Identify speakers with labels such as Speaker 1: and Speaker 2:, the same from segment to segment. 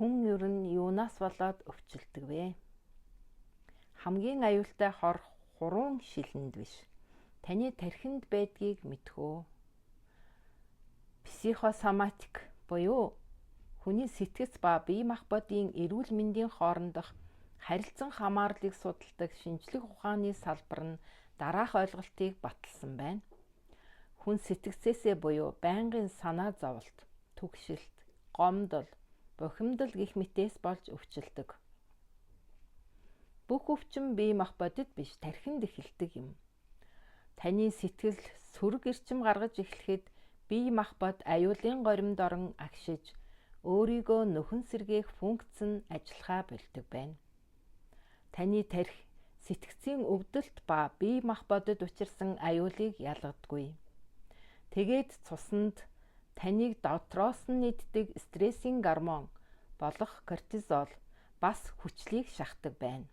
Speaker 1: хүн ер нь юунаас болоод өвчлөдөг вэ? Хамгийн аюултай хор хуруун шилэнд биш. Таны тархинд байдгийг мэдхүү. Психосоматик буюу хүний сэтгэц ба бие махбодын эрүүл мэндийн хоорондох харилцан хамаарлыг судалдаг шинжлэх ухааны салбар нь дараах ойлголтыг баталсан байна. Хүн сэтгцээсээ буюу байнгын санаа зовлт, түгшилт, гомдол, бухимдал гэх мэтээс болж өвчлөдөг. Бүх өвчин бие махбодод биш, тархинд эхэлдэг юм. Таны сэтгэл сөрөг эрчим гаргаж эхлэхэд бие махбод аюулын горимд орон агшиж, өөрийгөө нөхөн сэргээх функц нь ажиллахаа болдог байна. Таны тархи сэтгцийн өвдөлт ба бие махбодод учирсан аюулыг ялгадаггүй. Тэгээд цуснд таныг дотроос нь нийддэг стрессийн гормон болох кортизол бас хүчлийг шахдаг байна.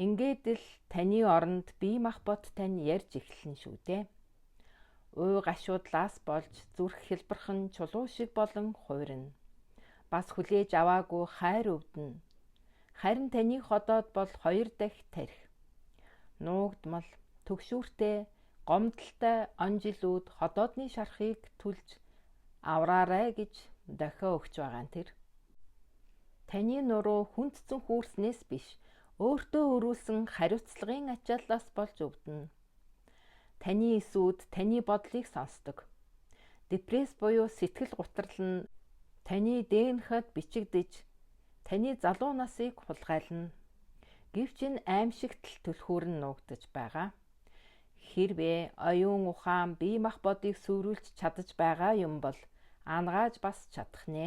Speaker 1: Ингээд л таны оронд бие махбод тань ярьж эхэлнэ шүү дээ. Уй гашуудлаас болж зүрх хэлбэрхэн чулуу шиг болон хуурна. Бас хүлээж аваагүй хайр өвдөнө. Харин таны ходоод бол 2 дахь тархи. Нуугдмал, төгшүүртэй, гомдолтой онжилүүд ходоодны шарахыг түлж авраарай гэж дохио өгч байгаа нь тэр. Таны нуруу хүндцэн хүүрснээс биш, өөртөө өрүүлсэн хариуцлагын ачааллаас болж өвдөнө. Таны эсүүд таны бодлыг сонсдог. Депресс буюу сэтгэл гутрал нь таны ДНХ-д бичигдэж, таны залуу насыг хулгайлна. Гэвч энэ аимшигт түлхүүр нь нуугдаж байгаа. Хэрвээ оюун ухаан бие махбодыг сүрүүлж чадаж байгаа юм бол ангааж бас чадах нэ.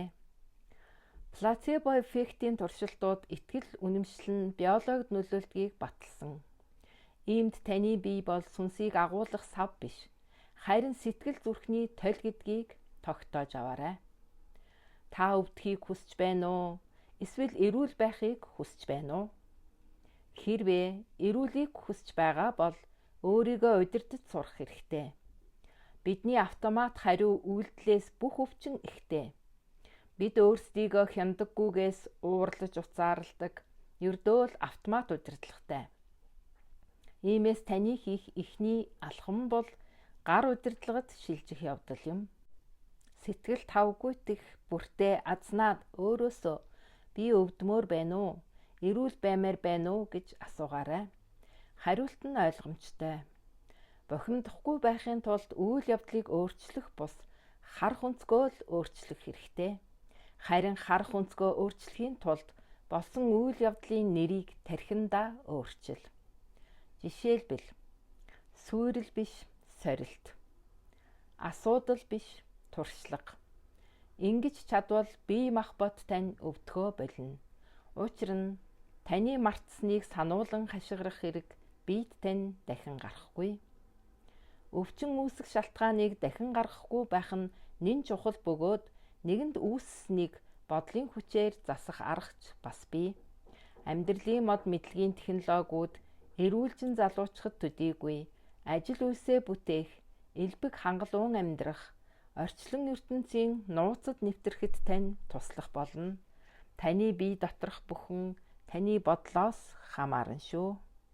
Speaker 1: Плацебо эффектийн туршилтууд итгэл үнэмшил нь биологид нөлөөлдгийг баталсан. Иймд таны бие бол сүнсийг агуулгах сав биш, харин сэтгэл зүрхний толь гэдгийг тогтоож аваарай. Та өвдөхийг хүсэж байна уу? Эсвэл эрүүл байхыг хүсэж байна уу? Хэрвээ эрүүлийг хүсэж байгаа бол өөрийгөө удирдах сурах хэрэгтэй. Бидний автомат хариу үйлдэлээс бүх өвчин ихтэй. Бид өөрсдийгөө хяндаггүйгээс уурлаж уцаарладаг, ердөө л автомат удирдлагатай. Иймээс таны хийх эхний алхам бол гар удирдлагад шилжих явдал юм. Сэтгэл тавгүйдэх бүртээ азнаад өөрөөсөө би өвдмөр байна уу? Эрүүл баймаар байна уу гэж асуугаарай. Хариулт нь ойлгомжтой. Бухимдахгүй байхын тулд үйл явдлыг өөрчлөх бус харах өнцгөө л өөрчлөх хэрэгтэй. Харин харах өнцгөө өөрчлөхийн тулд болсон үйл явдлын нэрийг тархиндаа өөрчил. Жишээлбэл сүйрэл биш, сорилт. Асуудал биш, туршлага. Ингэж чадвал бие махбод тань өвдөхөө болно. Учир нь таны мартсныг сануулan хашгирах хэрэг биед тань дахин гарахгүй. Өвчин үүсэх шалтгааныг дахин гаргахгүй байх нь нэн чухал бөгөөд нэгэнд үүссэнийг бодлын хүчээр засах аргач бас бий. Амьдралын мод мэдлэгийн технологиуд эрүүлжин залуучхад төдийгүй ажил үйлсээ бүтээх, элбэг хангалуун амьдрах, орчлон ертөнцийн нууцад нэвтрэхэд тань туслах болно. Таны бие доторх бүхэн таны бодлоос хамаарна шүү.